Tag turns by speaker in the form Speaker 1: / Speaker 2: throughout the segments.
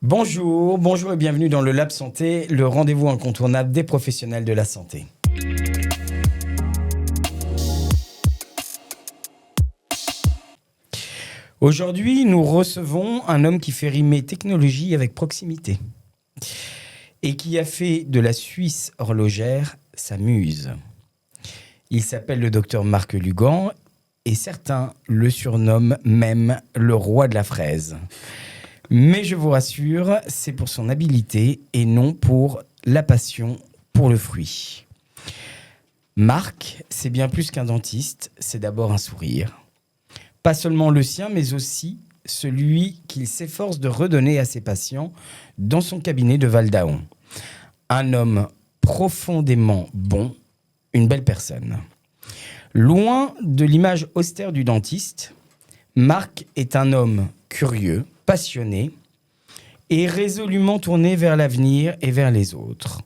Speaker 1: Bonjour et bienvenue dans le Lab Santé, le rendez-vous incontournable des professionnels de la santé. Aujourd'hui, nous recevons un homme qui fait rimer technologie avec proximité et qui a fait de la Suisse horlogère sa muse. Il s'appelle le docteur Marc Lugan et certains le surnomment même le roi de la fraise. Mais je vous rassure, c'est pour son habileté et non pour la passion pour le fruit. Marc, c'est bien plus qu'un dentiste, c'est d'abord un sourire. Pas seulement le sien, mais aussi celui qu'il s'efforce de redonner à ses patients dans son cabinet de Val-d'Aon. Un homme profondément bon, une belle personne. Loin de l'image austère du dentiste, Marc est un homme curieux, passionné et résolument tourné vers l'avenir et vers les autres.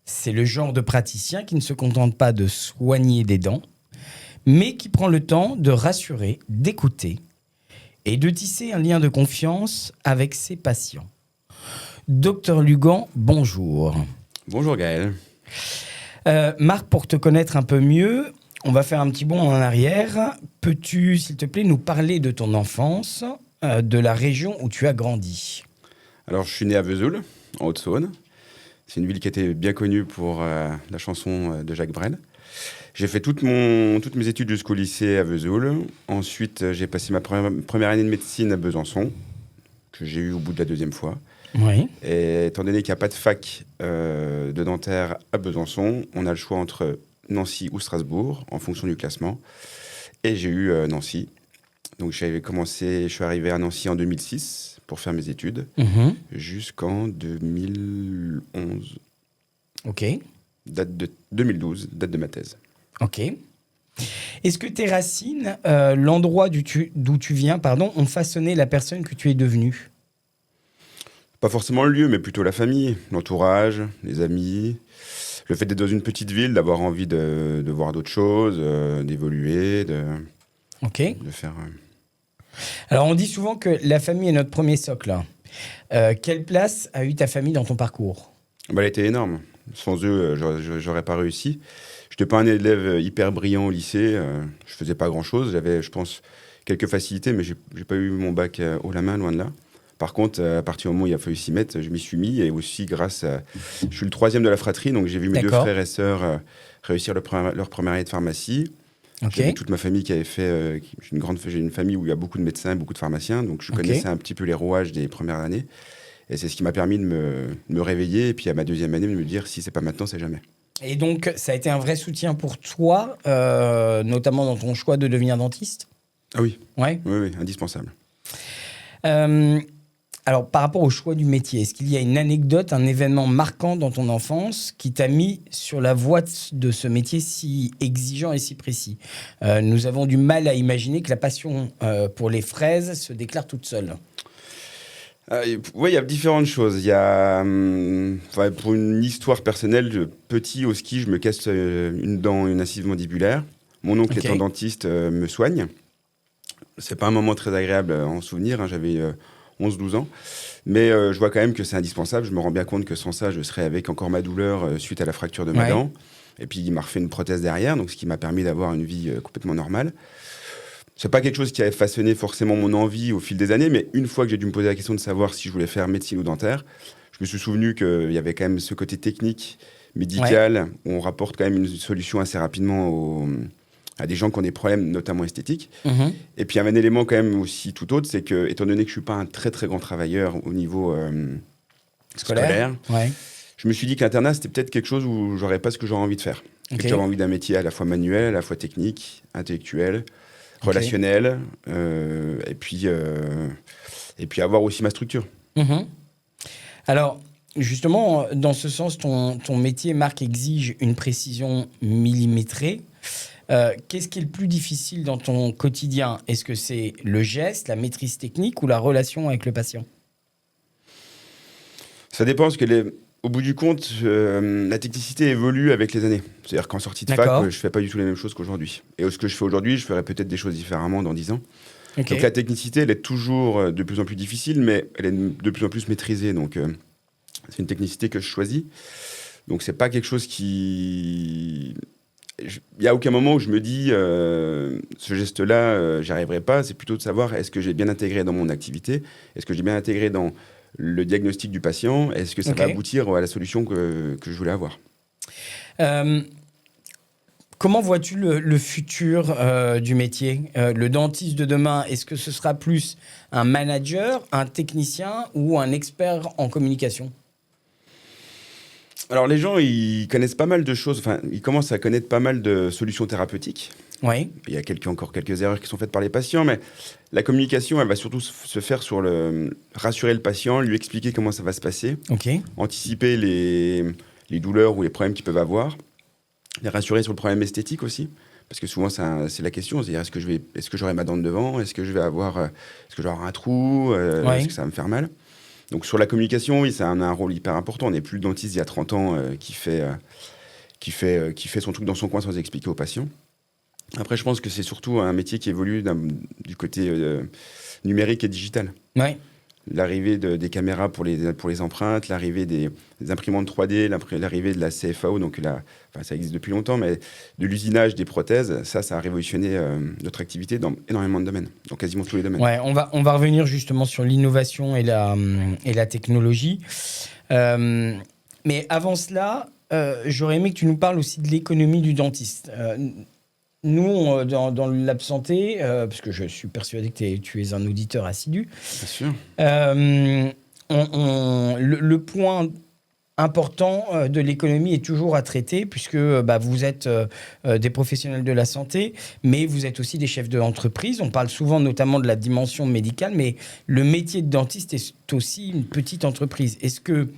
Speaker 1: C'est le genre de praticien qui ne se contente pas de soigner des dents, mais qui prend le temps de rassurer, d'écouter et de tisser un lien de confiance avec ses patients. Docteur Lugan, bonjour.
Speaker 2: Bonjour Gaël.
Speaker 1: Marc, pour te connaître un peu mieux, on va faire un petit bond en arrière. Peux-tu, s'il te plaît, nous parler de ton enfance, de la région où tu as grandi ?
Speaker 2: Alors je suis né à Vesoul, en Haute-Saône. C'est une ville qui était bien connue pour la chanson de Jacques Brel. J'ai fait toutes mes études jusqu'au lycée à Vesoul. Ensuite, j'ai passé ma première année de médecine à Besançon, que j'ai eu au bout de la deuxième fois.
Speaker 1: Oui.
Speaker 2: Et étant donné qu'il n'y a pas de fac de dentaire à Besançon, on a le choix entre Nancy ou Strasbourg, en fonction du classement. Et j'ai eu Nancy. Donc je suis arrivé à Nancy en 2006 pour faire mes études, jusqu'en 2011.
Speaker 1: Ok.
Speaker 2: Date de 2012, date de ma thèse.
Speaker 1: Ok. Est-ce que tes racines, l'endroit d'où tu viens, ont façonné la personne que tu es devenue ?
Speaker 2: Pas forcément le lieu, mais plutôt la famille, l'entourage, les amis. Le fait d'être dans une petite ville, d'avoir envie de voir d'autres choses, d'évoluer, de faire...
Speaker 1: Alors, on dit souvent que la famille est notre premier socle. Quelle place a eu ta famille dans ton parcours ?
Speaker 2: Elle était énorme. Sans eux, j'aurais pas réussi. Je n'étais pas un élève hyper brillant au lycée. Je faisais pas grand-chose. J'avais, je pense, quelques facilités, mais j'ai pas eu mon bac haut la main, loin de là. Par contre, à partir du moment où il a fallu s'y mettre, je m'y suis mis. Et aussi, je suis le troisième de la fratrie, donc j'ai vu mes deux frères et sœurs réussir leur première année de pharmacie. J'ai vu toute ma famille qui avait fait... j'ai une famille où il y a beaucoup de médecins, beaucoup de pharmaciens, donc je connaissais un petit peu les rouages des premières années. Et c'est ce qui m'a permis de me réveiller, et puis à ma deuxième année, de me dire, si c'est pas maintenant, c'est jamais.
Speaker 1: Et donc, ça a été un vrai soutien pour toi, notamment dans ton choix de devenir dentiste ?
Speaker 2: Ah oui.
Speaker 1: Ouais.
Speaker 2: Oui, indispensable.
Speaker 1: Alors, par rapport au choix du métier, est-ce qu'il y a une anecdote, un événement marquant dans ton enfance qui t'a mis sur la voie de ce métier si exigeant et si précis ? Nous avons du mal à imaginer que la passion pour les fraises se déclare toute seule.
Speaker 2: Oui, il y a différentes choses. Il y a, pour une histoire personnelle, petit au ski, je me casse une dent, une incisive mandibulaire. Mon oncle étant dentiste me soigne. C'est pas un moment très agréable à en souvenir, j'avais 11-12 ans. Mais je vois quand même que c'est indispensable. Je me rends bien compte que sans ça, je serais avec encore ma douleur suite à la fracture de ma dent. Et puis, il m'a refait une prothèse derrière, donc ce qui m'a permis d'avoir une vie complètement normale. C'est pas quelque chose qui avait façonné forcément mon envie au fil des années, mais une fois que j'ai dû me poser la question de savoir si je voulais faire médecine ou dentaire, je me suis souvenu qu'il y avait quand même ce côté technique, médical, où on rapporte quand même une solution assez rapidement à des gens qui ont des problèmes, notamment esthétiques. Et puis, il y a un élément quand même aussi tout autre, c'est que, étant donné que je suis pas un très très grand travailleur au niveau scolaire, je me suis dit que l'internat, c'était peut-être quelque chose où j'aurais pas ce que j'aurais envie de faire. J'avais envie d'un métier à la fois manuel, à la fois technique, intellectuel, relationnel, et puis avoir aussi ma structure.
Speaker 1: Alors, justement, dans ce sens, ton métier, Marc, exige une précision millimétrée. Qu'est-ce qui est le plus difficile dans ton quotidien ? Est-ce que c'est le geste, la maîtrise technique ou la relation avec le patient ?
Speaker 2: Ça dépend, parce que au bout du compte, la technicité évolue avec les années. C'est-à-dire qu'en sortie de fac, je ne fais pas du tout les mêmes choses qu'aujourd'hui. Et ce que je fais aujourd'hui, je ferais peut-être des choses différemment dans 10 ans.
Speaker 1: Okay.
Speaker 2: Donc la technicité, elle est toujours de plus en plus difficile, mais elle est de plus en plus maîtrisée. Donc c'est une technicité que je choisis. Donc c'est pas quelque chose qui... Il n'y a aucun moment où je me dis ce geste-là, j'y arriverai pas. C'est plutôt de savoir est-ce que j'ai bien intégré dans mon activité, est-ce que j'ai bien intégré dans le diagnostic du patient, est-ce que ça va aboutir à la solution que je voulais avoir.
Speaker 1: Comment vois-tu le futur du métier? Le dentiste de demain, est-ce que ce sera plus un manager, un technicien ou un expert en communication?
Speaker 2: Alors les gens, ils connaissent pas mal de choses, enfin, ils commencent à connaître pas mal de solutions thérapeutiques.
Speaker 1: Oui.
Speaker 2: Il y a encore quelques erreurs qui sont faites par les patients, mais la communication, elle va surtout se faire sur rassurer le patient, lui expliquer comment ça va se passer, anticiper les douleurs ou les problèmes qu'ils peuvent avoir, les rassurer sur le problème esthétique aussi, parce que souvent c'est la question, c'est-à-dire est-ce que j'aurai ma dent de devant, est-ce que je vais avoir un trou, est-ce que ça va me faire mal. Donc sur la communication, oui, ça a un rôle hyper important. On n'est plus le dentiste il y a 30 ans qui fait son truc dans son coin sans expliquer aux patients. Après, je pense que c'est surtout un métier qui évolue du côté numérique et digital.
Speaker 1: Ouais.
Speaker 2: L'arrivée des caméras pour les empreintes, l'arrivée des imprimantes 3D, l'arrivée de la CFAO, donc ça existe depuis longtemps, mais de l'usinage des prothèses, ça a révolutionné notre activité dans énormément de domaines, dans quasiment tous les domaines.
Speaker 1: Ouais, on va revenir justement sur l'innovation et la technologie. Mais avant cela, j'aurais aimé que tu nous parles aussi de l'économie du dentiste. Nous, dans le Lab Santé, parce que je suis persuadé que tu es un auditeur assidu.
Speaker 2: Bien sûr.
Speaker 1: Le point important de l'économie est toujours à traiter, puisque vous êtes des professionnels de la santé, mais vous êtes aussi des chefs d'entreprise. On parle souvent notamment de la dimension médicale, mais le métier de dentiste est aussi une petite entreprise. Est-ce que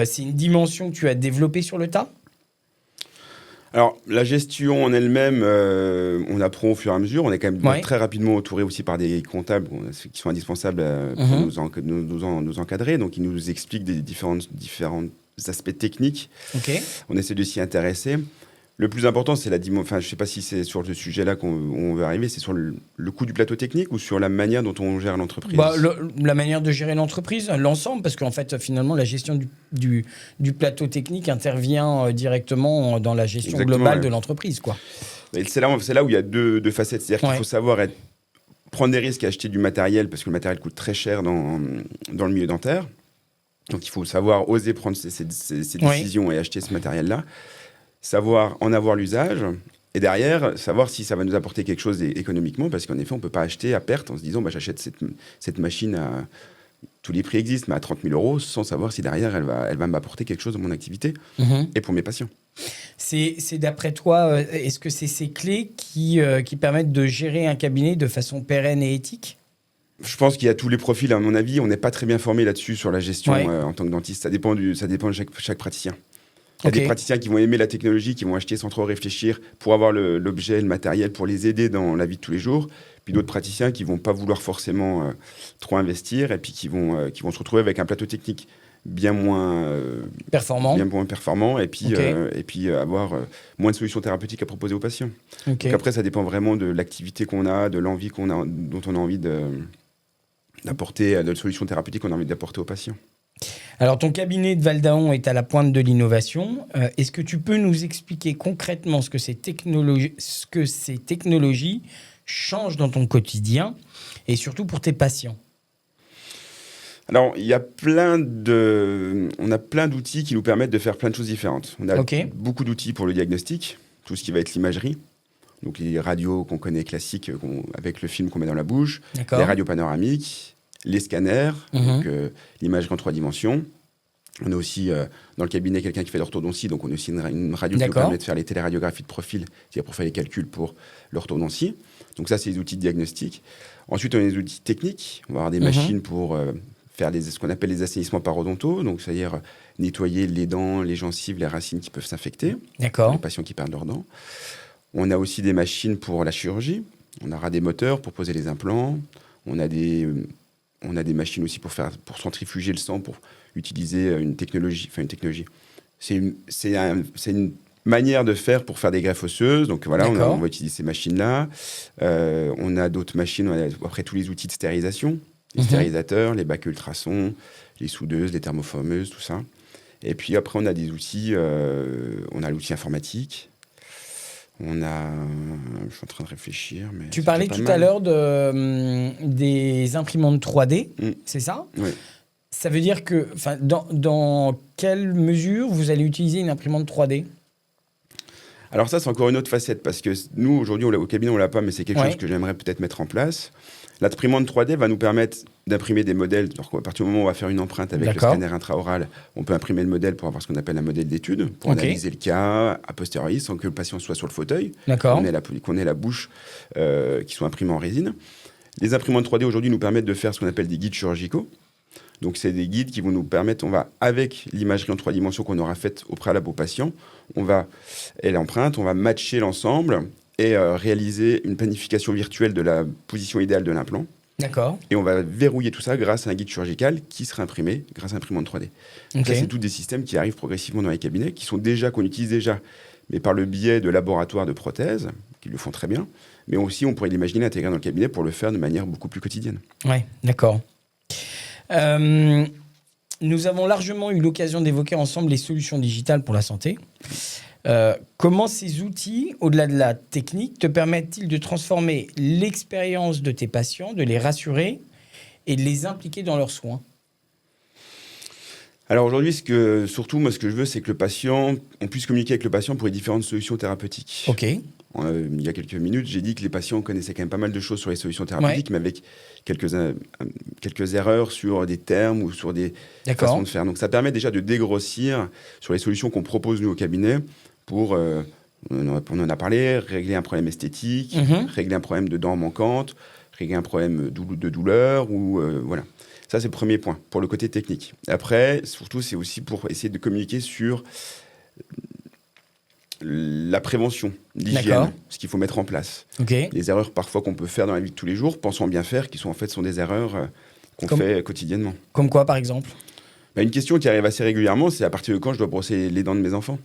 Speaker 1: c'est une dimension que tu as développée sur le tas ?
Speaker 2: Alors, la gestion en elle-même, on apprend au fur et à mesure. On est quand même très rapidement entouré aussi par des comptables qui sont indispensables pour nous encadrer. Donc, ils nous expliquent des différents aspects techniques. On essaie de s'y intéresser. Le plus important, c'est je ne sais pas si c'est sur ce sujet-là qu'on veut arriver, c'est sur le coût du plateau technique ou sur la manière dont on gère l'entreprise.
Speaker 1: La manière de gérer l'entreprise, l'ensemble, parce qu'en fait, finalement, la gestion du plateau technique intervient directement dans la gestion globale de l'entreprise, quoi.
Speaker 2: Et c'est là où il y a deux facettes. C'est-à-dire qu'il faut savoir prendre des risques et acheter du matériel, parce que le matériel coûte très cher dans le milieu dentaire. Donc, il faut savoir oser prendre ces décisions et acheter ce matériel-là. Savoir en avoir l'usage, et derrière, savoir si ça va nous apporter quelque chose économiquement, parce qu'en effet, on ne peut pas acheter à perte en se disant j'achète cette machine à... Tous les prix existent, mais à 30 000 euros, sans savoir si derrière, elle va m'apporter quelque chose dans mon activité et pour mes patients.
Speaker 1: C'est d'après toi, est-ce que c'est ces clés qui permettent de gérer un cabinet de façon pérenne et éthique ?
Speaker 2: Je pense qu'il y a tous les profils, à mon avis. On n'est pas très bien formé là-dessus, sur la gestion en tant que dentiste. Ça dépend de chaque praticien. Il y a des praticiens qui vont aimer la technologie, qui vont acheter sans trop réfléchir pour avoir l'objet, le matériel, pour les aider dans la vie de tous les jours. Puis d'autres praticiens qui ne vont pas vouloir forcément trop investir et puis qui vont se retrouver avec un plateau technique bien moins performant et puis avoir moins de solutions thérapeutiques à proposer aux patients. Donc après, ça dépend vraiment de l'activité qu'on a, de l'envie dont on a envie d'apporter, de solutions thérapeutiques qu'on a envie d'apporter aux patients.
Speaker 1: Alors, ton cabinet de Val-d'Aon est à la pointe de l'innovation. Est-ce que tu peux nous expliquer concrètement ce que ces technologies changent dans ton quotidien et surtout pour tes patients ?
Speaker 2: Alors, on a plein d'outils qui nous permettent de faire plein de choses différentes. On a beaucoup d'outils pour le diagnostic, tout ce qui va être l'imagerie. Donc, les radios qu'on connaît classiques avec le film qu'on met dans la bouche, les radios panoramiques, les scanners, donc l'imagerie en 3 dimensions. On a aussi dans le cabinet quelqu'un qui fait l'orthodontie, donc on a aussi une radio qui nous permet de faire les téléradiographies de profil, c'est-à-dire pour faire les calculs pour l'orthodontie. Donc ça, c'est les outils de diagnostic. Ensuite, on a les outils techniques. On va avoir des machines pour faire ce qu'on appelle les assainissements parodontaux, donc c'est-à-dire nettoyer les dents, les gencives, les racines qui peuvent s'infecter. Les patients qui perdent leurs dents. On a aussi des machines pour la chirurgie. On aura des moteurs pour poser les implants. On a des machines aussi pour centrifuger le sang, pour utiliser une technologie. C'est une manières de faire pour faire des greffes osseuses. Donc voilà, on va utiliser ces machines-là. On a d'autres machines, on a après tous les outils de stérilisation, les stérilisateurs, les bacs ultrasons, les soudeuses, les thermoformeuses, tout ça. Et puis après, on a des outils, on a l'outil informatique. Je suis en train de réfléchir. Mais
Speaker 1: tu parlais tout à l'heure des imprimantes 3D, c'est ça?
Speaker 2: Oui.
Speaker 1: Ça veut dire que, dans quelle mesure vous allez utiliser une imprimante 3D?
Speaker 2: Alors ça, c'est encore une autre facette, parce que nous, aujourd'hui, au cabinet, on ne l'a pas, mais c'est quelque chose que j'aimerais peut-être mettre en place. L'imprimante 3D va nous permettre d'imprimer des modèles. Donc, à partir du moment où on va faire une empreinte avec le scanner intraoral, on peut imprimer le modèle pour avoir ce qu'on appelle un modèle d'étude, pour analyser le cas a posteriori, sans que le patient soit sur le fauteuil, qu'on ait la bouche qui soit imprimée en résine. Les imprimantes 3D, aujourd'hui, nous permettent de faire ce qu'on appelle des guides chirurgicaux. Donc, c'est des guides qui vont nous permettre, avec l'imagerie en 3 dimensions qu'on aura faite au préalable au patient, et l'empreinte, on va matcher l'ensemble et réaliser une planification virtuelle de la position idéale de l'implant.
Speaker 1: D'accord.
Speaker 2: Et on va verrouiller tout ça grâce à un guide chirurgical qui sera imprimé grâce à l'imprimante 3D. Donc ça, c'est tous des systèmes qui arrivent progressivement dans les cabinets, qu'on utilise déjà, mais par le biais de laboratoires de prothèses, qui le font très bien. Mais aussi, on pourrait l'imaginer intégrer dans le cabinet pour le faire de manière beaucoup plus quotidienne.
Speaker 1: Oui, d'accord. Nous avons largement eu l'occasion d'évoquer ensemble les solutions digitales pour la santé. Comment ces outils, au-delà de la technique, te permettent-ils de transformer l'expérience de tes patients, de les rassurer et de les impliquer dans leurs soins?
Speaker 2: Alors aujourd'hui, ce que je veux, c'est que on puisse communiquer avec le patient pour les différentes solutions thérapeutiques.
Speaker 1: Ok.
Speaker 2: Il y a quelques minutes, j'ai dit que les patients connaissaient quand même pas mal de choses sur les solutions thérapeutiques, mais avec quelques erreurs sur des termes ou sur des façons de faire. Donc ça permet déjà de dégrossir sur les solutions qu'on propose nous au cabinet pour, on en a parlé, régler un problème esthétique, régler un problème de dents manquantes, régler un problème de douleur, ou voilà. Ça, c'est le premier point, pour le côté technique. Après, surtout, c'est aussi pour essayer de communiquer sur la prévention, l'hygiène, ce qu'il faut mettre en place. Les erreurs parfois qu'on peut faire dans la vie de tous les jours, pensons bien faire, qui sont des erreurs qu'on fait quotidiennement.
Speaker 1: Comme quoi, par exemple?
Speaker 2: Une question qui arrive assez régulièrement, c'est à partir de quand je dois brosser les dents de mes enfants.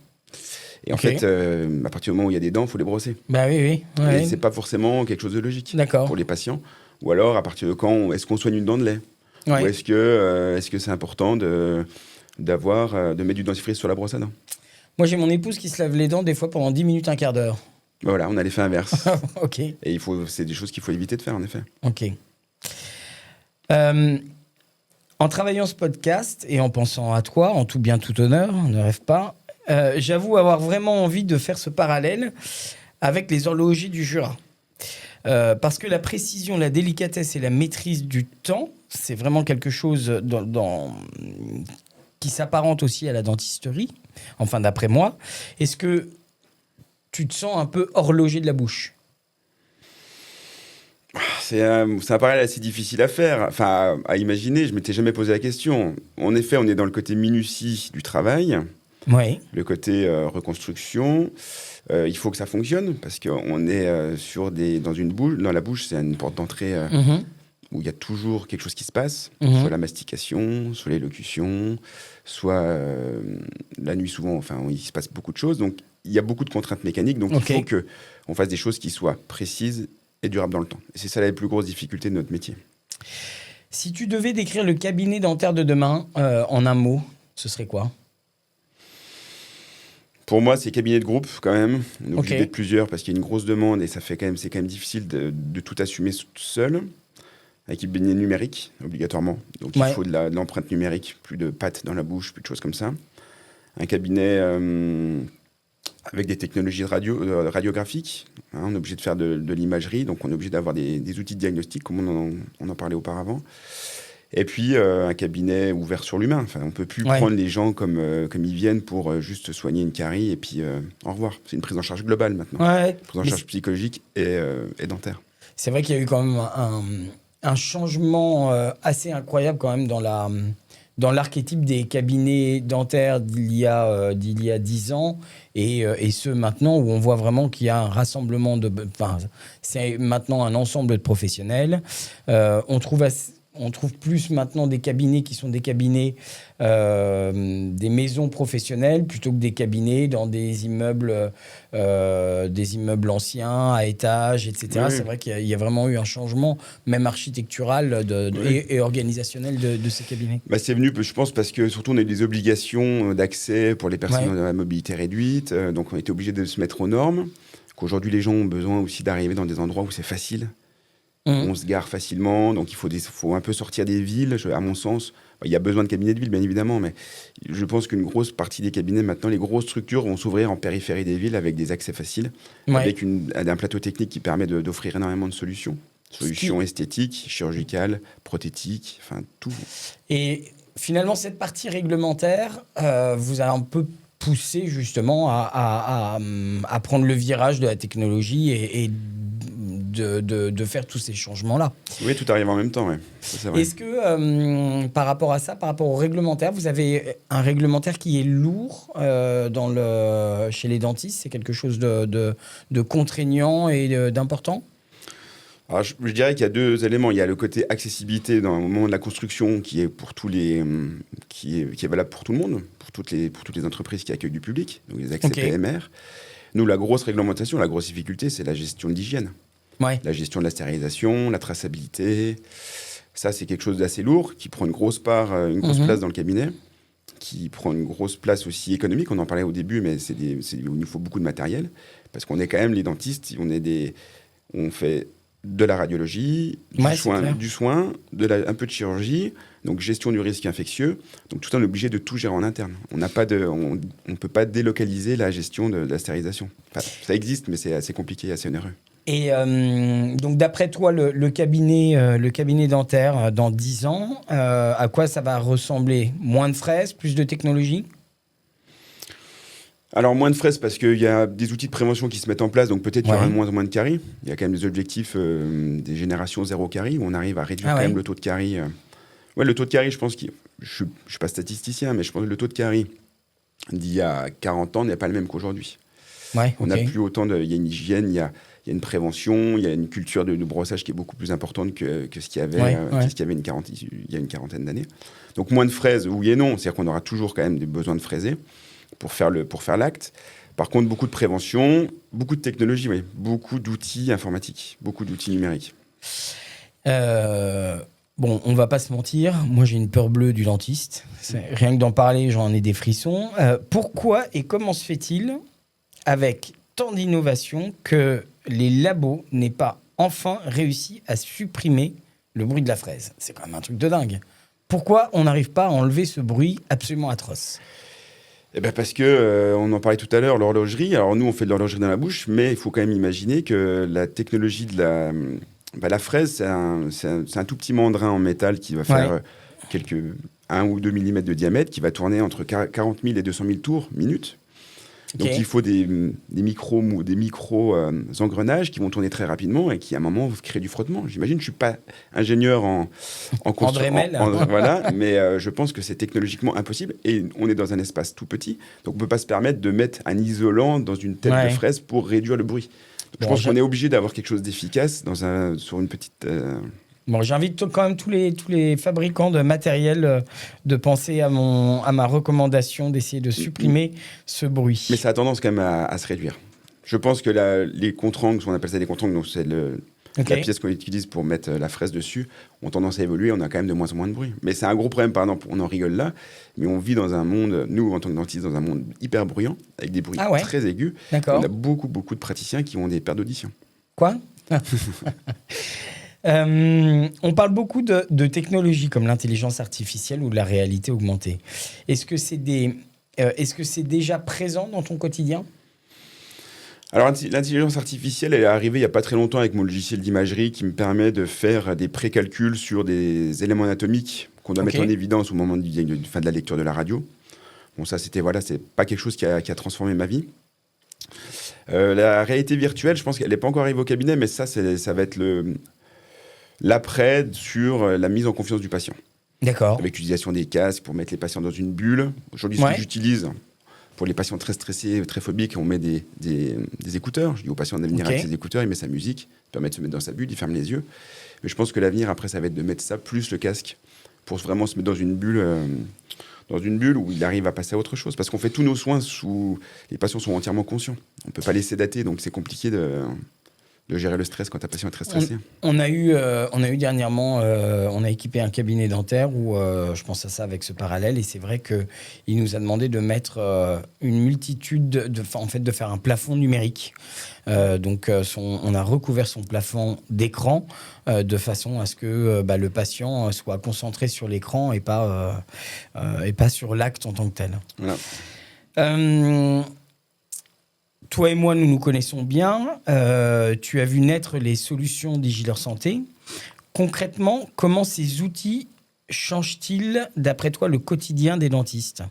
Speaker 2: Et en fait, à partir du moment où il y a des dents, il faut les brosser.
Speaker 1: Bah oui.
Speaker 2: Et c'est pas forcément quelque chose de logique pour les patients. Ou alors, à partir de quand est-ce qu'on soigne une dent de lait? Ou est-ce que c'est important de mettre du dentifrice sur la brosse à dents?
Speaker 1: Moi, j'ai mon épouse qui se lave les dents des fois pendant 10 minutes, un quart d'heure.
Speaker 2: Voilà, on a l'effet inverse.
Speaker 1: Ok.
Speaker 2: Et c'est des choses qu'il faut éviter de faire, en effet.
Speaker 1: Ok. En travaillant ce podcast et en pensant à toi, en tout bien, tout honneur, ne rêve pas, j'avoue avoir vraiment envie de faire ce parallèle avec les horlogers du Jura. Parce que la précision, la délicatesse et la maîtrise du temps, c'est vraiment quelque chose qui s'apparente aussi à la dentisterie, enfin d'après moi. Est-ce que tu te sens un peu horloger de la bouche?
Speaker 2: C'est un parallèle assez difficile à faire, à imaginer. Je ne m'étais jamais posé la question. En effet, on est dans le côté minutie du travail, le côté reconstruction. Il faut que ça fonctionne parce qu'on est dans la bouche, c'est une porte d'entrée où il y a toujours quelque chose qui se passe, soit la mastication, soit l'élocution, soit la nuit souvent, il se passe beaucoup de choses. Donc, il y a beaucoup de contraintes mécaniques. Donc, il faut qu'on fasse des choses qui soient précises et durables dans le temps. Et c'est ça la plus grosse difficulté de notre métier.
Speaker 1: Si tu devais décrire le cabinet dentaire de demain en un mot, ce serait quoi?
Speaker 2: Pour moi, c'est cabinet de groupe quand même. On est obligé d'être plusieurs parce qu'il y a une grosse demande et c'est quand même difficile de tout assumer seul. Avec un cabinet numérique, obligatoirement. Donc, il faut de l'empreinte numérique, plus de pattes dans la bouche, plus de choses comme ça. Un cabinet avec des technologies radiographiques. On est obligé de faire de l'imagerie, donc on est obligé d'avoir des outils de diagnostic, comme on en parlait auparavant. Et puis, un cabinet ouvert sur l'humain. On ne peut plus prendre les gens comme ils viennent pour juste soigner une carie et puis au revoir. C'est une prise en charge globale maintenant. Une prise en charge psychologique et dentaire.
Speaker 1: C'est vrai qu'il y a eu quand même un changement assez incroyable quand même dans l'archétype des cabinets dentaires d'il y a 10 ans et ceux maintenant où on voit vraiment qu'il y a un rassemblement c'est maintenant un ensemble de professionnels. On trouve on trouve plus maintenant des cabinets qui sont des cabinets, des maisons professionnelles plutôt que des cabinets dans des immeubles anciens, à étages, etc.
Speaker 2: Oui.
Speaker 1: C'est vrai qu'il y a vraiment eu un changement, même architectural et organisationnel de ces cabinets.
Speaker 2: Bah, c'est venu, je pense, parce que surtout on a eu des obligations d'accès pour les personnes à mobilité réduite, donc on était obligé de se mettre aux normes. Qu'aujourd'hui les gens ont besoin aussi d'arriver dans des endroits où c'est facile. On se gare facilement, donc il faut un peu sortir des villes, à mon sens. Il y a besoin de cabinets de ville, bien évidemment, mais je pense qu'une grosse partie des cabinets, maintenant, les grosses structures vont s'ouvrir en périphérie des villes avec des accès faciles, avec un plateau technique qui permet d'offrir énormément de solutions. Solutions esthétiques, chirurgicales, prothétiques, enfin tout.
Speaker 1: Et finalement, cette partie réglementaire vous a un peu poussé justement à prendre le virage de la technologie et de faire tous ces changements-là.
Speaker 2: Oui, tout arrive en même temps, ouais. Ça, c'est vrai.
Speaker 1: Est-ce que, par rapport à ça, par rapport au réglementaire, vous avez un réglementaire qui est lourd chez les dentistes? C'est quelque chose de contraignant et d'important?
Speaker 2: Alors, je dirais qu'il y a deux éléments. Il y a le côté accessibilité dans le moment de la construction qui est pour tous les, qui est valable pour tout le monde, pour toutes les entreprises qui accueillent du public, donc les accès PMR. Nous, la grosse réglementation, la grosse difficulté, c'est la gestion d'hygiène. La gestion de la stérilisation, la traçabilité. Ça, c'est quelque chose d'assez lourd, qui prend une grosse place dans le cabinet, qui prend une grosse place aussi économique. On en parlait au début, mais il nous faut beaucoup de matériel, parce qu'on est quand même les dentistes, on fait de la radiologie, du soin, un peu de chirurgie, donc gestion du risque infectieux. Donc tout ça, on est obligé de tout gérer en interne. On ne peut pas délocaliser la gestion de la stérilisation. Enfin, ça existe, mais c'est assez compliqué, assez onéreux.
Speaker 1: Et donc, d'après toi, le cabinet dentaire, dans 10 ans, à quoi ça va ressembler? Moins de fraises, plus de technologie?
Speaker 2: Alors, moins de fraises parce qu'il y a des outils de prévention qui se mettent en place, donc peut-être qu'il y aura de moins en moins de caries. Il y a quand même des objectifs des générations zéro caries, où on arrive à réduire quand même le taux de caries. Ouais, le taux de caries, je pense je ne suis pas statisticien, mais je pense que le taux de caries d'il y a 40 ans n'est pas le même qu'aujourd'hui. On n'a plus autant il y a une hygiène, il y a une prévention, il y a une culture de brossage qui est beaucoup plus importante que ce qu'il y avait, il y a une quarantaine d'années. Donc moins de fraises, oui et non. C'est-à-dire qu'on aura toujours quand même des besoins de fraiser pour faire l'acte. Par contre, beaucoup de prévention, beaucoup de technologie, beaucoup d'outils informatiques, beaucoup d'outils numériques.
Speaker 1: Bon, on va pas se mentir, moi j'ai une peur bleue du dentiste. Rien que d'en parler, j'en ai des frissons. Pourquoi et comment se fait-il, avec tant d'innovation, que les labos n'aient pas enfin réussi à supprimer le bruit de la fraise? C'est quand même un truc de dingue. Pourquoi on n'arrive pas à enlever ce bruit absolument atroce?
Speaker 2: Parce que, on en parlait tout à l'heure, l'horlogerie. Alors nous, on fait de l'horlogerie dans la bouche, mais il faut quand même imaginer que la technologie de la fraise, c'est un tout petit mandrin en métal qui va faire 1 ou 2 mm de diamètre, qui va tourner entre 40 000 et 200 000 tours minute. Donc il faut des micros engrenages qui vont tourner très rapidement et qui à un moment créent du frottement. J'imagine, je suis pas ingénieur en construction, voilà, mais je pense que c'est technologiquement impossible et on est dans un espace tout petit, donc on peut pas se permettre de mettre un isolant dans une tête de fraise pour réduire le bruit. Je pense qu'on est obligé d'avoir quelque chose d'efficace sur une petite.
Speaker 1: Bon, j'invite quand même tous les fabricants de matériel de penser à ma recommandation d'essayer de supprimer ce bruit.
Speaker 2: Mais ça a tendance quand même à se réduire. Je pense que les contrangles, on appelle ça des contrangles, donc c'est la pièce qu'on utilise pour mettre la fraise dessus, ont tendance à évoluer, on a quand même de moins en moins de bruit. Mais c'est un gros problème, par exemple, on en rigole là, mais on vit dans un monde, nous en tant que dentistes, dans un monde hyper bruyant, avec des bruits très aigus.
Speaker 1: D'accord.
Speaker 2: On a beaucoup de praticiens qui ont des pertes d'audition.
Speaker 1: Quoi? On parle beaucoup de technologies comme l'intelligence artificielle ou de la réalité augmentée. Est-ce que c'est déjà présent dans ton quotidien?
Speaker 2: Alors, l'intelligence artificielle, elle est arrivée il n'y a pas très longtemps avec mon logiciel d'imagerie qui me permet de faire des précalculs sur des éléments anatomiques qu'on doit mettre en évidence au moment de la lecture de la radio. Bon, ça, c'est pas quelque chose qui a transformé ma vie. La réalité virtuelle, je pense qu'elle n'est pas encore arrivée au cabinet, mais ça va être l'après sur la mise en confiance du patient.
Speaker 1: D'accord.
Speaker 2: Avec l'utilisation des casques pour mettre les patients dans une bulle. Aujourd'hui, ce que j'utilise Pour les patients très stressés, très phobiques, on met des écouteurs. Je dis aux patients de venir avec ses écouteurs, il met sa musique, ça permet de se mettre dans sa bulle, il ferme les yeux. Mais je pense que l'avenir, après, ça va être de mettre ça plus le casque pour vraiment se mettre dans une bulle où il arrive à passer à autre chose. Parce qu'on fait tous nos soins les patients sont entièrement conscients. On ne peut pas les sédater, donc c'est compliqué de gérer le stress quand un patient est très stressé.
Speaker 1: On a eu dernièrement, on a équipé un cabinet dentaire où je pense à ça avec ce parallèle, et c'est vrai qu'il nous a demandé de mettre une multitude, de faire un plafond numérique. Donc on a recouvert son plafond d'écran de façon à ce que le patient soit concentré sur l'écran et pas sur l'acte en tant que tel.
Speaker 2: Voilà.
Speaker 1: Toi et moi, nous nous connaissons bien. Tu as vu naître les solutions d'Higileur Santé. Concrètement, comment ces outils changent-ils, d'après toi, le quotidien des dentistes ?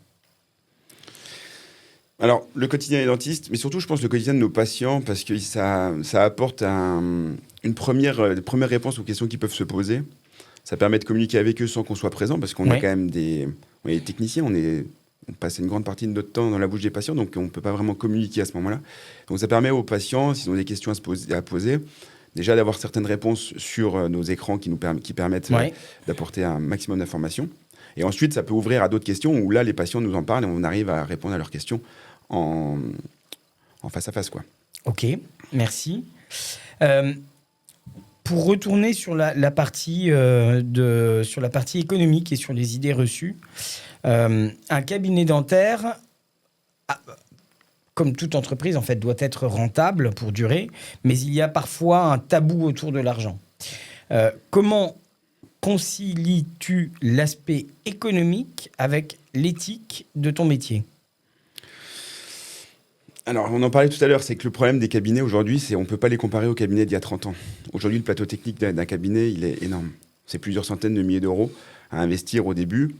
Speaker 2: Alors, le quotidien des dentistes, mais surtout, je pense, le quotidien de nos patients, parce que ça apporte une première réponse aux questions qui peuvent se poser. Ça permet de communiquer avec eux sans qu'on soit présent, parce qu'on a quand même on est des techniciens, on passe une grande partie de notre temps dans la bouche des patients, donc on ne peut pas vraiment communiquer à ce moment-là. Donc ça permet aux patients, s'ils ont des questions à poser, déjà d'avoir certaines réponses sur nos écrans qui permettent d'apporter un maximum d'informations. Et ensuite, ça peut ouvrir à d'autres questions où là, les patients nous en parlent et on arrive à répondre à leurs questions en face à face, quoi.
Speaker 1: Ok, merci. Pour retourner sur la partie économique et sur les idées reçues, un cabinet dentaire, comme toute entreprise, en fait, doit être rentable pour durer, mais il y a parfois un tabou autour de l'argent. Comment concilies-tu l'aspect économique avec l'éthique de ton métier ?
Speaker 2: Alors, on en parlait tout à l'heure, c'est que le problème des cabinets aujourd'hui, c'est qu'on ne peut pas les comparer aux cabinets d'il y a 30 ans. Aujourd'hui, le plateau technique d'un cabinet, il est énorme. C'est plusieurs centaines de milliers d'euros à investir au début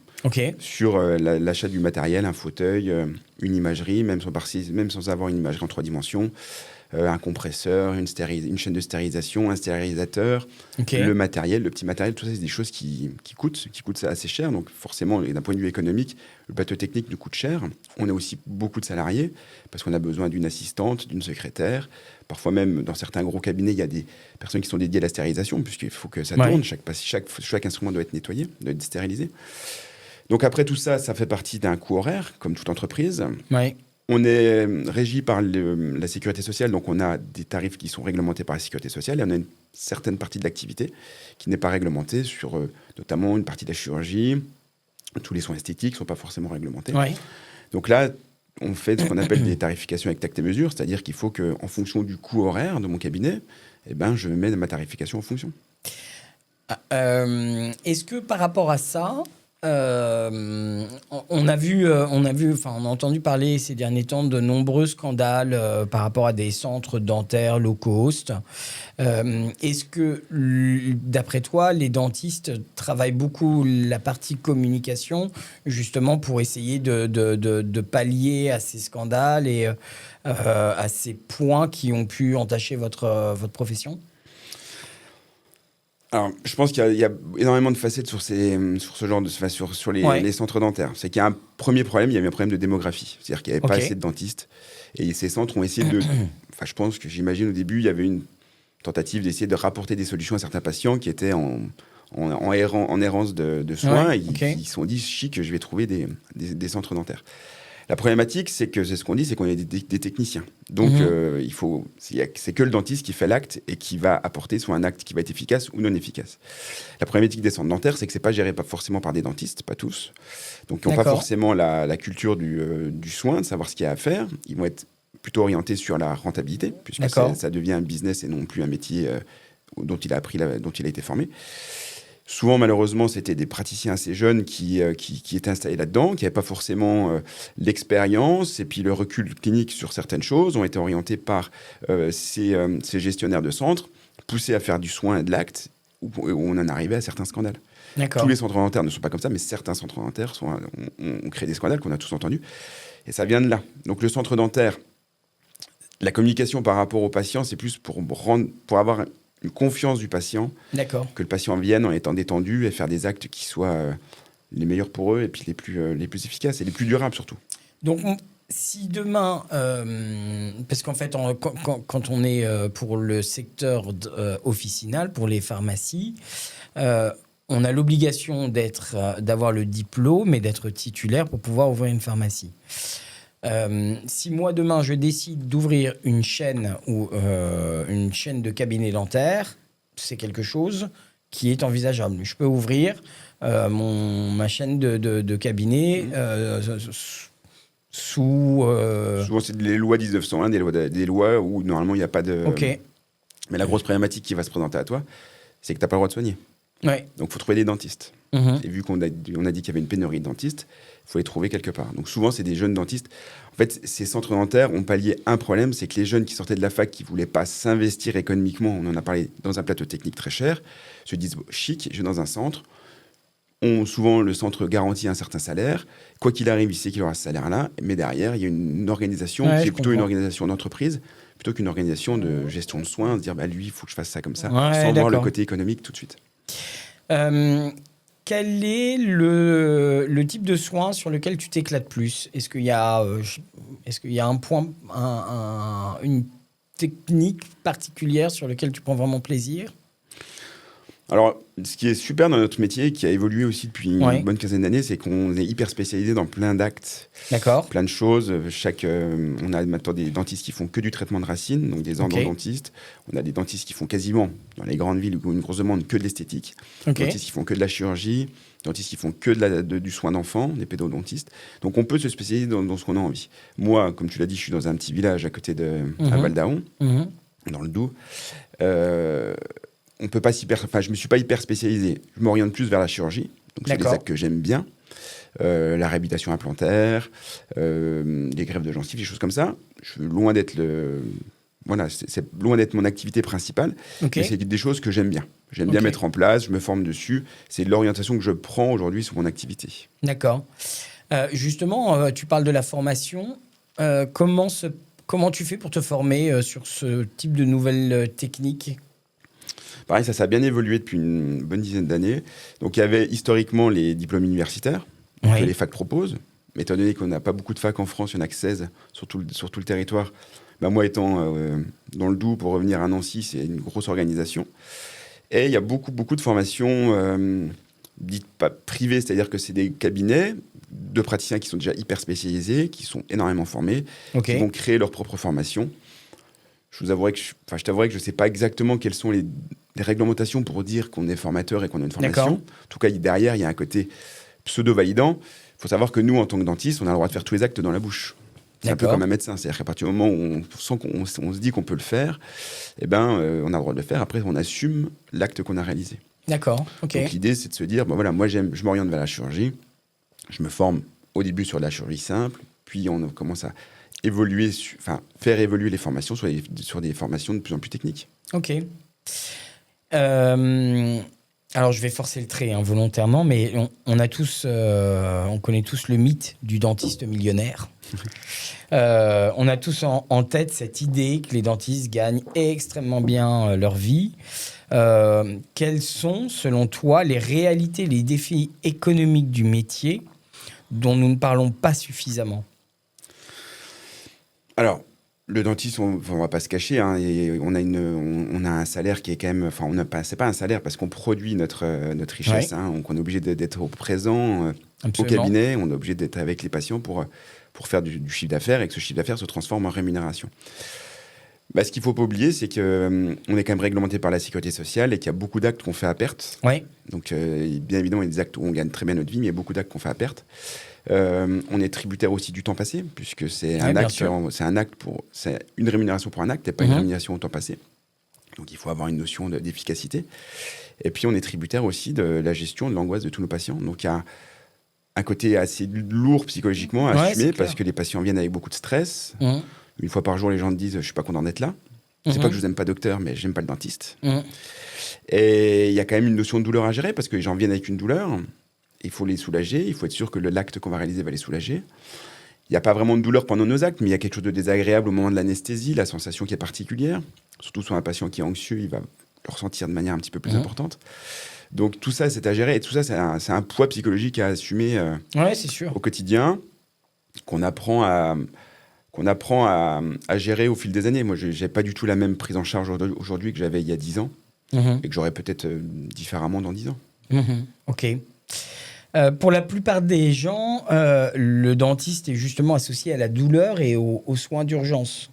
Speaker 2: sur l'achat du matériel, un fauteuil, une imagerie, même sans avoir une imagerie en 3 dimensions, un compresseur, une chaîne de stérilisation, un stérilisateur, le matériel, le petit matériel, tout ça, c'est des choses qui coûtent assez cher. Donc forcément, d'un point de vue économique, le plateau technique nous coûte cher. On a aussi beaucoup de salariés parce qu'on a besoin d'une assistante, d'une secrétaire. Parfois même, dans certains gros cabinets, il y a des personnes qui sont dédiées à la stérilisation puisqu'il faut que ça tourne. Chaque instrument doit être nettoyé, doit être stérilisé. Donc après tout ça, ça fait partie d'un coût horaire, comme toute entreprise. On est régi par la sécurité sociale, donc on a des tarifs qui sont réglementés par la sécurité sociale, et on a une certaine partie de l'activité qui n'est pas réglementée, sur notamment une partie de la chirurgie. Tous les soins esthétiques ne sont pas forcément réglementés. Donc là, on fait ce qu'on appelle des tarifications avec tact et mesure, c'est-à-dire qu'il faut qu'en fonction du coût horaire de mon cabinet, je mets ma tarification en fonction.
Speaker 1: Est-ce que par rapport à ça, on a entendu parler ces derniers temps de nombreux scandales par rapport à des centres dentaires low cost. Est-ce que, d'après toi, les dentistes travaillent beaucoup la partie communication, justement pour essayer de pallier à ces scandales et à ces points qui ont pu entacher votre profession ?
Speaker 2: Alors, je pense qu'il y a énormément de facettes sur ce genre sur les centres dentaires. C'est qu'il y a un premier problème, il y avait un problème de démographie. C'est-à-dire qu'il n'y avait pas assez de dentistes. Et ces centres ont essayé je pense que j'imagine au début, il y avait une tentative d'essayer de rapporter des solutions à certains patients qui étaient en errance de soins. Ils se sont dit, chic, je vais trouver des centres dentaires. La problématique, c'est ce qu'on dit, c'est qu'on est des techniciens. Donc, c'est que le dentiste qui fait l'acte et qui va apporter soit un acte qui va être efficace ou non efficace. La problématique des centres dentaires, c'est que c'est pas géré forcément par des dentistes, pas tous. Donc, ils n'ont pas forcément la culture du soin, de savoir ce qu'il y a à faire. Ils vont être plutôt orientés sur la rentabilité, puisque ça devient un business et non plus un métier dont il a été formé. Souvent, malheureusement, c'était des praticiens assez jeunes qui étaient installés là-dedans, qui n'avaient pas forcément l'expérience et puis le recul clinique sur certaines choses, ont été orientés par ces gestionnaires de centres, poussés à faire du soin et de l'acte, où on en arrivait à certains scandales. Tous les centres dentaires ne sont pas comme ça, mais certains centres dentaires ont créé des scandales qu'on a tous entendus. Et ça vient de là. Donc le centre dentaire, la communication par rapport aux patients, c'est plus pour avoir une confiance du patient, que le patient vienne en étant détendu et faire des actes qui soient les meilleurs pour eux et puis les plus efficaces et les plus durables surtout.
Speaker 1: Donc, si demain, parce qu'en fait, quand on est pour le secteur officinal, pour les pharmacies, on a l'obligation d'avoir le diplôme et d'être titulaire pour pouvoir ouvrir une pharmacie. Si moi, demain, je décide d'ouvrir une chaîne de cabinet dentaire, c'est quelque chose qui est envisageable. Je peux ouvrir ma chaîne de cabinet sous...
Speaker 2: Souvent, c'est les lois 1901, des lois où normalement il n'y a pas de...
Speaker 1: Ok.
Speaker 2: Mais la grosse problématique qui va se présenter à toi, c'est que tu n'as pas le droit de soigner.
Speaker 1: Ouais.
Speaker 2: Donc, il faut trouver des dentistes. Et vu qu'on a dit qu'il y avait une pénurie de dentistes, il faut les trouver quelque part. Donc, souvent, c'est des jeunes dentistes. En fait, ces centres dentaires ont pallié un problème, c'est que les jeunes qui sortaient de la fac, qui ne voulaient pas s'investir économiquement, on en a parlé dans un plateau technique très cher, se disent chic, je vais dans un centre. Souvent, le centre garantit un certain salaire. Quoi qu'il arrive, il sait qu'il aura ce salaire-là. Mais derrière, il y a une organisation qui est plutôt une organisation d'entreprise, plutôt qu'une organisation de gestion de soins, se dire, lui, il faut que je fasse ça comme ça, sans voir le côté économique tout de suite.
Speaker 1: Quel est le type de soin sur lequel tu t'éclates plus ? Est-ce qu'il y a un point, une technique particulière sur laquelle tu prends vraiment plaisir ?
Speaker 2: Alors, ce qui est super dans notre métier, qui a évolué aussi depuis une bonne quinzaine d'années, c'est qu'on est hyper spécialisé dans plein d'actes, plein de choses. On a maintenant des dentistes qui font que du traitement de racines, donc des endodontistes. On a des dentistes qui font quasiment, dans les grandes villes où une grosse demande, que de l'esthétique. Des dentistes qui font que de la chirurgie, des dentistes qui font que du soin d'enfants, des pédodontistes. Donc, on peut se spécialiser dans ce qu'on a envie. Moi, comme tu l'as dit, je suis dans un petit village à côté à Val d'Aon, dans le Doubs. Je me suis pas hyper spécialisé. Je m'oriente plus vers la chirurgie. Donc, c'est des actes que j'aime bien. La réhabilitation implantaire, les greffes de gencives, des choses comme ça. Je suis loin d'être c'est loin d'être mon activité principale. Mais c'est des choses que j'aime bien. J'aime bien mettre en place, je me forme dessus. C'est l'orientation que je prends aujourd'hui sur mon activité. D'accord.
Speaker 1: Justement, tu parles de la formation. Comment tu fais pour te former sur ce type de nouvelles techniques ?
Speaker 2: Pareil, ça a bien évolué depuis une bonne dizaine d'années. Donc, il y avait historiquement les diplômes universitaires que les facs proposent. Mais étant donné qu'on n'a pas beaucoup de facs en France, il n'y en a que 16 sur tout le territoire. Moi, étant dans le Doubs, pour revenir à Nancy, c'est une grosse organisation. Et il y a beaucoup de formations dites pas privées, c'est-à-dire que c'est des cabinets de praticiens qui sont déjà hyper spécialisés, qui sont énormément formés, qui vont créer leur propre formation. Je t'avouerai que je ne sais pas exactement quelles sont les réglementations pour dire qu'on est formateur et qu'on a une formation. En tout cas, derrière, il y a un côté pseudo-validant. Il faut savoir que nous, en tant que dentiste, on a le droit de faire tous les actes dans la bouche. C'est un peu comme un médecin. C'est-à-dire qu'à partir du moment où on se dit qu'on peut le faire, on a le droit de le faire. Après, on assume l'acte qu'on a réalisé.
Speaker 1: D'accord. Ok.
Speaker 2: Donc, l'idée, c'est de se dire, moi, je m'oriente vers la chirurgie. Je me forme au début sur la chirurgie simple. Puis, on commence à faire évoluer les formations sur des formations de plus en plus techniques.
Speaker 1: Ok. Alors, je vais forcer le trait volontairement, mais on connaît tous le mythe du dentiste millionnaire. On a tous en tête cette idée que les dentistes gagnent extrêmement bien leur vie. Quelles sont, selon toi, les réalités, les défis économiques du métier dont nous ne parlons pas suffisamment ?
Speaker 2: Alors, le dentiste, on va pas se cacher, et on a un salaire qui est quand même... c'est pas un salaire parce qu'on produit notre richesse. Donc, on est obligé d'être présent au cabinet, on est obligé d'être avec les patients pour faire du chiffre d'affaires et que ce chiffre d'affaires se transforme en rémunération. Ce qu'il ne faut pas oublier, c'est qu'on est quand même réglementé par la sécurité sociale et qu'il y a beaucoup d'actes qu'on fait à perte. Donc, bien évidemment, il y a des actes où on gagne très bien notre vie, mais il y a beaucoup d'actes qu'on fait à perte. On est tributaire aussi du temps passé, puisque c'est une rémunération pour un acte et pas une rémunération au temps passé. Donc, il faut avoir une notion d'efficacité. Et puis, on est tributaire aussi de la gestion de l'angoisse de tous nos patients. Donc, il y a un côté assez lourd psychologiquement à assumer parce que les patients viennent avec beaucoup de stress. Une fois par jour, les gens te disent « je suis pas content d'être là ». C'est pas que je vous aime pas docteur, mais j'aime pas le dentiste. Et il y a quand même une notion de douleur à gérer parce que les gens viennent avec une douleur. Il faut les soulager, il faut être sûr que l'acte qu'on va réaliser va les soulager. Il n'y a pas vraiment de douleur pendant nos actes, mais il y a quelque chose de désagréable au moment de l'anesthésie, la sensation qui est particulière. Surtout sur un patient qui est anxieux, il va le ressentir de manière un petit peu plus importante. Donc tout ça, c'est à gérer. Et tout ça, c'est un poids psychologique à assumer
Speaker 1: c'est sûr.
Speaker 2: au quotidien. qu'on apprend à gérer au fil des années. Moi, je n'ai pas du tout la même prise en charge aujourd'hui que j'avais il y a 10 ans et que j'aurais peut-être différemment dans 10 ans.
Speaker 1: Ok. Pour la plupart des gens, le dentiste est justement associé à la douleur et aux soins d'urgence.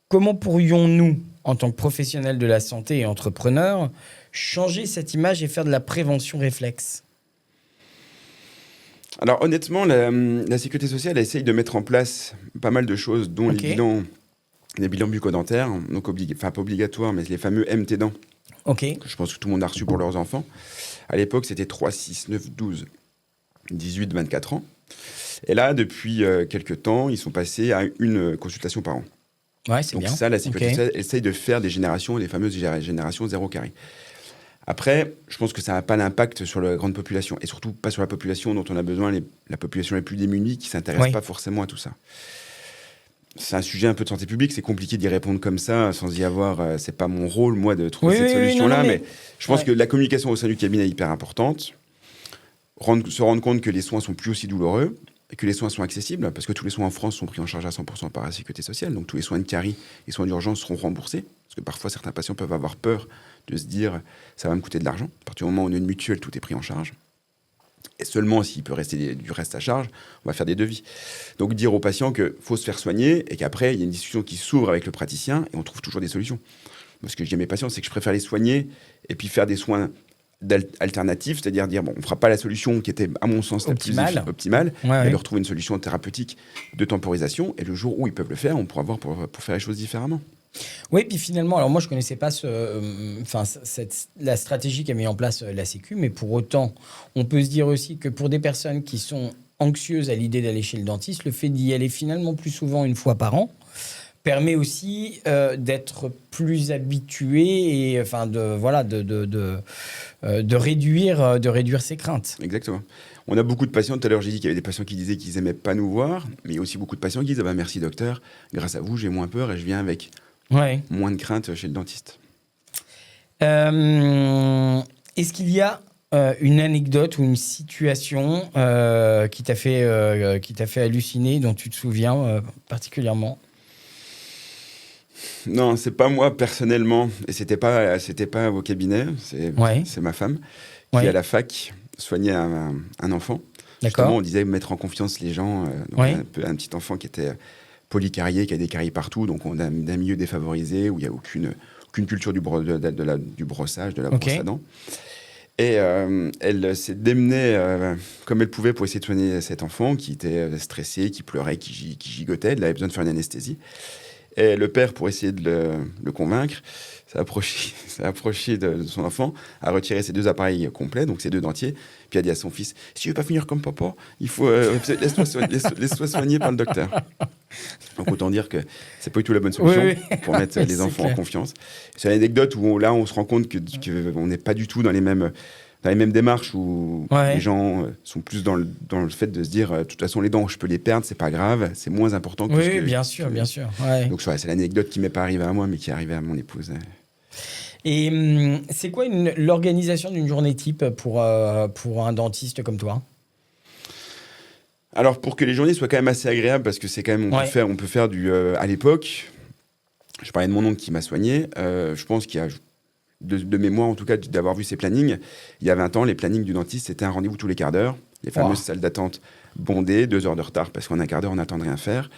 Speaker 1: Comment pourrions-nous, en tant que professionnels de la santé et entrepreneurs, changer cette image et faire de la prévention réflexe?
Speaker 2: Alors honnêtement, la sécurité sociale essaye de mettre en place pas mal de choses, dont les bilans bucco-dentaires, donc pas obligatoires, mais les fameux MT-dents, que je pense que tout le monde a reçu pour leurs enfants. À l'époque, c'était 3, 6, 9, 12, 18, 24 ans. Et là, depuis quelques temps, ils sont passés à une consultation par an.
Speaker 1: Ouais, c'est bien.
Speaker 2: Donc ça, la sécurité sociale essaye de faire des générations, les fameuses générations zéro carré. Après, je pense que ça n'a pas d'impact sur la grande population, et surtout pas sur la population dont on a besoin, la population la plus démunie, qui ne s'intéresse pas forcément à tout ça. C'est un sujet un peu de santé publique, c'est compliqué d'y répondre comme ça, sans y avoir... c'est pas mon rôle, moi, de trouver cette solution-là, mais je pense que la communication au sein du cabinet est hyper importante. Se rendre compte que les soins sont plus aussi douloureux, et que les soins sont accessibles, parce que tous les soins en France sont pris en charge à 100% par la sécurité sociale, donc tous les soins de carie et soins d'urgence seront remboursés, parce que parfois certains patients peuvent avoir peur de se dire ça va me coûter de l'argent. À partir du moment où on a une mutuelle, tout est pris en charge. Et seulement s'il peut rester du reste à charge, on va faire des devis. Donc dire aux patients qu'il faut se faire soigner et qu'après, il y a une discussion qui s'ouvre avec le praticien et on trouve toujours des solutions. Moi, ce que je dis à mes patients, c'est que je préfère les soigner et puis faire des soins alternatifs, c'est-à-dire dire, bon, on ne fera pas la solution qui était, à mon sens, la plus optimale, mais leur trouver une solution thérapeutique de temporisation. Et le jour où ils peuvent le faire, on pourra voir pour faire les choses différemment.
Speaker 1: Oui, puis finalement, alors moi, je ne connaissais pas la stratégie qu'a mis en place la Sécu, mais pour autant, on peut se dire aussi que pour des personnes qui sont anxieuses à l'idée d'aller chez le dentiste, le fait d'y aller finalement plus souvent une fois par an permet aussi d'être plus habitué et de réduire ses craintes.
Speaker 2: Exactement. On a beaucoup de patients, tout à l'heure j'ai dit qu'il y avait des patients qui disaient qu'ils n'aimaient pas nous voir, mais il y a aussi beaucoup de patients qui disent merci docteur, grâce à vous j'ai moins peur et je viens avec moins de crainte chez le dentiste.
Speaker 1: Est-ce qu'il y a une anecdote ou une situation qui t'a fait halluciner, dont tu te souviens particulièrement?
Speaker 2: Non, c'est pas moi personnellement, et c'était pas au cabinet, c'est ma femme qui à la fac soignait un enfant. Justement, on disait mettre en confiance les gens. Un petit enfant qui était polycarié, qui a des caries partout, donc on a d'un milieu défavorisé où il n'y a aucune culture du brossage, de la brosse à dents. Et elle s'est démenée comme elle pouvait pour essayer de soigner cet enfant qui était stressé, qui pleurait, qui gigotait. Elle avait besoin de faire une anesthésie. Et le père, pour essayer de le convaincre, s'est approché de son enfant, a retiré ses 2 appareils complets, donc ses 2 dentiers, puis a dit à son fils « Si tu veux pas finir comme papa, il faut laisse-toi soigner par le docteur. » Donc autant dire que c'est pas du tout la bonne solution pour mettre les enfants en confiance. C'est une anecdote où là on se rend compte qu'on n'est pas du tout dans les mêmes démarches où les gens sont plus dans le fait de se dire de toute façon les dents je peux les perdre, c'est pas grave, c'est moins important que
Speaker 1: bien sûr.
Speaker 2: Donc c'est l'anecdote qui m'est pas arrivée à moi mais qui est arrivée à mon épouse.
Speaker 1: Et c'est quoi l'organisation d'une journée type pour un dentiste comme toi?
Speaker 2: Alors pour que les journées soient quand même assez agréables, parce que c'est quand même on peut faire du à l'époque, je parlais de mon oncle qui m'a soigné, je pense qu'il y a de mémoire en tout cas d'avoir vu ses plannings, il y a 20 ans les plannings du dentiste c'était un rendez-vous tous les quarts d'heure, les fameuses salles d'attente bondées, 2 heures de retard parce qu'en un quart d'heure on n'attend rien faire,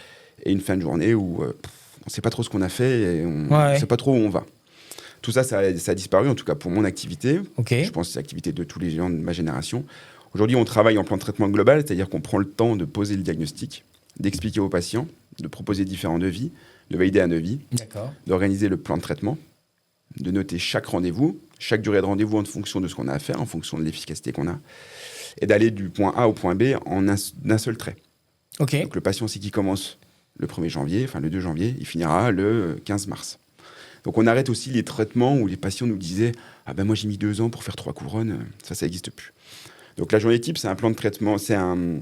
Speaker 2: et une fin de journée où on ne sait pas trop ce qu'on a fait et on ne sait pas trop où on va. Tout ça a disparu, en tout cas pour mon activité. Je pense que c'est l'activité de tous les gens de ma génération. Aujourd'hui, on travaille en plan de traitement global, c'est-à-dire qu'on prend le temps de poser le diagnostic, d'expliquer aux patients, de proposer différents devis, de valider un devis, d'organiser le plan de traitement, de noter chaque rendez-vous, chaque durée de rendez-vous en fonction de ce qu'on a à faire, en fonction de l'efficacité qu'on a, et d'aller du point A au point B en d'un seul trait. Donc le patient sait qu'il commence le 1er janvier, enfin le 2 janvier, il finira le 15 mars. Donc on arrête aussi les traitements où les patients nous disaient « Ah ben moi j'ai mis 2 ans pour faire 3 couronnes », ça n'existe plus. Donc la journée type, c'est un plan de traitement, c'est un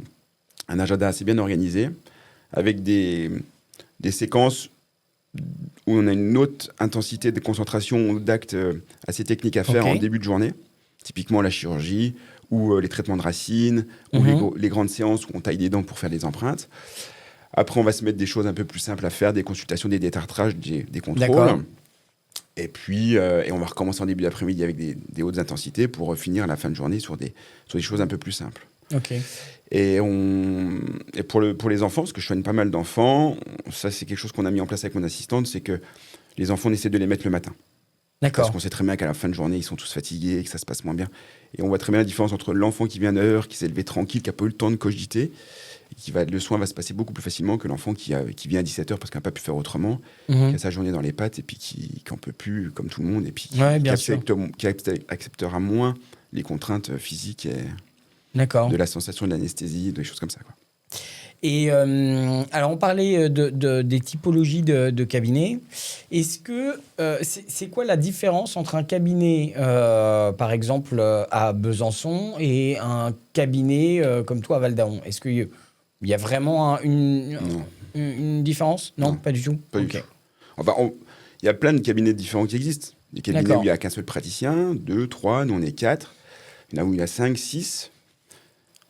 Speaker 2: agenda assez bien organisé, avec des séquences où on a une haute intensité de concentration ou d'actes assez techniques à faire en début de journée, typiquement la chirurgie ou les traitements de racines, ou les grandes séances où on taille des dents pour faire des empreintes. Après, on va se mettre des choses un peu plus simples à faire, des consultations, des détartrages, des contrôles.
Speaker 1: D'accord.
Speaker 2: Et puis, on va recommencer en début d'après-midi avec des hautes intensités pour finir à la fin de journée sur des choses un peu plus simples.
Speaker 1: Ok.
Speaker 2: Et pour les enfants, parce que je soigne pas mal d'enfants, ça c'est quelque chose qu'on a mis en place avec mon assistante, c'est que les enfants, on essaie de les mettre le matin.
Speaker 1: D'accord.
Speaker 2: Parce qu'on sait très bien qu'à la fin de journée, ils sont tous fatigués et que ça se passe moins bien. Et on voit très bien la différence entre l'enfant qui vient d'heure, qui s'est levé tranquille, qui n'a pas eu le temps de cogiter, et le soin va se passer beaucoup plus facilement que l'enfant qui vient à 17h parce qu'il n'a pas pu faire autrement, qui a sa journée dans les pattes et puis qui n'en peut plus, comme tout le monde, et puis qui acceptera moins les contraintes physiques et de la sensation de l'anesthésie, des choses comme ça, quoi.
Speaker 1: Et alors, on parlait des typologies de cabinets. Est-ce que c'est quoi la différence entre un cabinet, par exemple, à Besançon et un cabinet comme toi à Val-d'Aon? Est-ce qu'il y a vraiment une différence? Non, pas du tout.
Speaker 2: Pas du tout. Enfin, il y a plein de cabinets différents qui existent. Des cabinets où il n'y a qu'un seul praticien, 2, 3, nous on est 4. Il y en a où il y a 5, 6.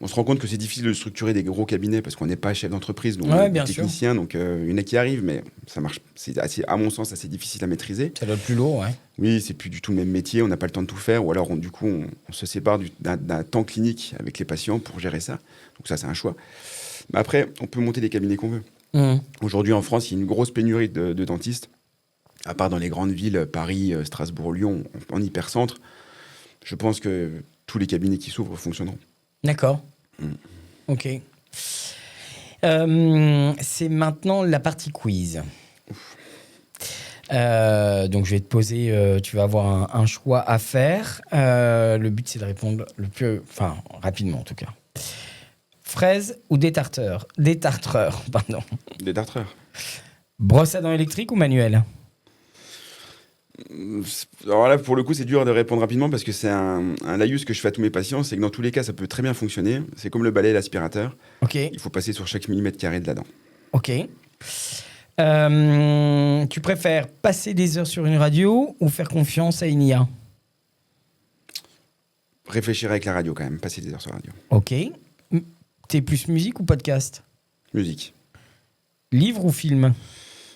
Speaker 2: On se rend compte que c'est difficile de structurer des gros cabinets parce qu'on n'est pas chef d'entreprise, donc on est technicien, donc il y en a qui arrivent, mais ça marche. C'est à mon sens assez difficile à maîtriser.
Speaker 1: Ça doit être plus lourd, ouais.
Speaker 2: Oui, c'est plus du tout le même métier, on n'a pas le temps de tout faire, ou alors on se sépare d'un temps clinique avec les patients pour gérer ça. Donc ça, c'est un choix. Mais après, on peut monter les cabinets qu'on veut. Aujourd'hui, en France, il y a une grosse pénurie de dentistes, à part dans les grandes villes, Paris, Strasbourg, Lyon, en hypercentre. Je pense que tous les cabinets qui s'ouvrent fonctionneront.
Speaker 1: D'accord. Ok. C'est maintenant la partie quiz. Donc je vais te poser, tu vas avoir un choix à faire. Le but c'est de répondre rapidement en tout cas. Fraise ou détartreur? Détartreur, pardon.
Speaker 2: Détartreur.
Speaker 1: Brosse à dents électrique ou manuelle?
Speaker 2: Alors là, pour le coup, c'est dur de répondre rapidement parce que c'est un laïus que je fais à tous mes patients. C'est que dans tous les cas, ça peut très bien fonctionner. C'est comme le balai et l'aspirateur.
Speaker 1: Ok.
Speaker 2: Il faut passer sur chaque millimètre carré de la dent.
Speaker 1: Ok. Tu préfères passer des heures sur une radio ou faire confiance à une IA?
Speaker 2: Réfléchir avec la radio quand même, passer des heures sur la radio.
Speaker 1: Ok. T'es plus musique ou podcast?
Speaker 2: Musique.
Speaker 1: Livre ou film?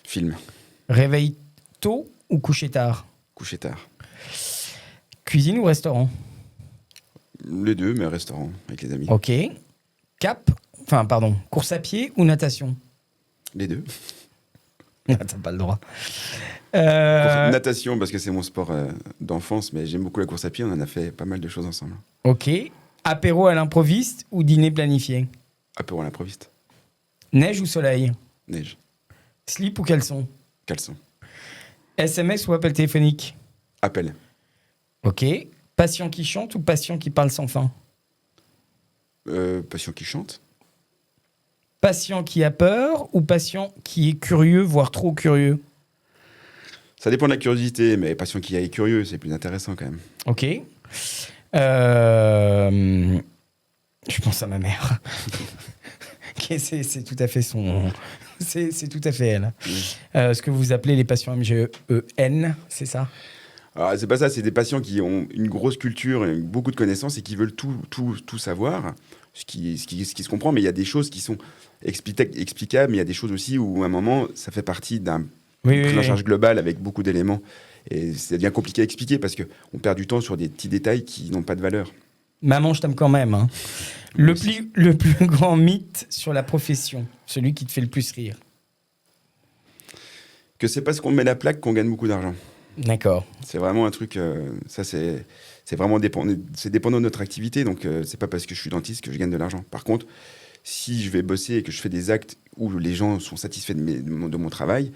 Speaker 2: Film.
Speaker 1: Réveil tôt ou coucher tard?
Speaker 2: Coucher tard.
Speaker 1: Cuisine ou restaurant?
Speaker 2: Les deux, mais restaurant, avec les amis.
Speaker 1: Ok. Course à pied ou natation?
Speaker 2: Les deux.
Speaker 1: Ah, t'as pas le droit.
Speaker 2: Natation, parce que c'est mon sport d'enfance, mais j'aime beaucoup la course à pied, on en a fait pas mal de choses ensemble.
Speaker 1: Ok. Apéro à l'improviste ou dîner planifié?
Speaker 2: Apéro à l'improviste.
Speaker 1: Neige ou soleil?
Speaker 2: Neige.
Speaker 1: Slip ou caleçon?
Speaker 2: Caleçon.
Speaker 1: SMS ou appel téléphonique?
Speaker 2: Appel.
Speaker 1: Ok. Patient qui chante ou patient qui parle sans fin?
Speaker 2: Patient qui chante.
Speaker 1: Patient qui a peur ou patient qui est curieux, voire trop curieux?
Speaker 2: Ça dépend de la curiosité, mais patient qui est curieux, c'est plus intéressant quand même.
Speaker 1: Ok. Je pense à ma mère. C'est tout à fait son... C'est tout à fait elle. Ce que vous appelez les patients MGEN, c'est ça?
Speaker 2: Alors, c'est pas ça, c'est des patients qui ont une grosse culture et beaucoup de connaissances et qui veulent tout savoir, ce qui se comprend, mais il y a des choses qui sont explicables, mais il y a des choses aussi où, à un moment, ça fait partie d'une prise en charge globale avec beaucoup d'éléments. Et ça devient compliqué à expliquer parce qu'on perd du temps sur des petits détails qui n'ont pas de valeur.
Speaker 1: Maman, je t'aime quand même. Hein. Le plus grand mythe sur la profession, celui qui te fait le plus rire.
Speaker 2: Que c'est parce qu'on met la plaque qu'on gagne beaucoup d'argent.
Speaker 1: D'accord.
Speaker 2: C'est vraiment un truc, ça c'est vraiment dépendant de notre activité, donc c'est pas parce que je suis dentiste que je gagne de l'argent. Par contre, si je vais bosser et que je fais des actes où les gens sont satisfaits de mon travail,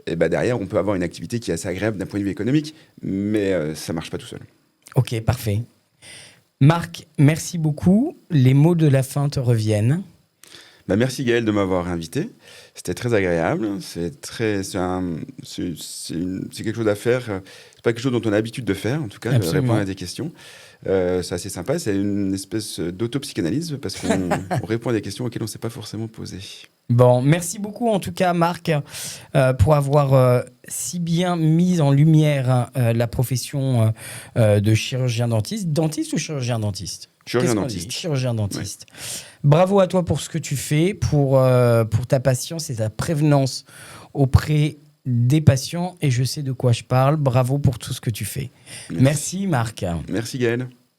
Speaker 2: et ben derrière on peut avoir une activité qui est assez agréable d'un point de vue économique, mais ça marche pas tout seul.
Speaker 1: Ok, parfait. Marc, merci beaucoup. Les mots de la fin te reviennent.
Speaker 2: Bah merci Gaël de m'avoir invité. C'était très agréable. C'est quelque chose à faire. C'est pas quelque chose dont on a l'habitude de faire, en tout cas, de répondre à des questions. C'est assez sympa. C'est une espèce d'autopsychanalyse parce qu'on répond à des questions auxquelles on ne s'est pas forcément posé.
Speaker 1: Bon, merci beaucoup en tout cas Marc pour avoir si bien mis en lumière la profession de chirurgien dentiste. Dentiste ou chirurgien dentiste?
Speaker 2: Chirurgien dentiste.
Speaker 1: Chirurgien dentiste. Ouais. Bravo à toi pour ce que tu fais, pour ta patience et ta prévenance auprès des patients. Et je sais de quoi je parle. Bravo pour tout ce que tu fais. Merci Marc.
Speaker 2: Merci Gaël.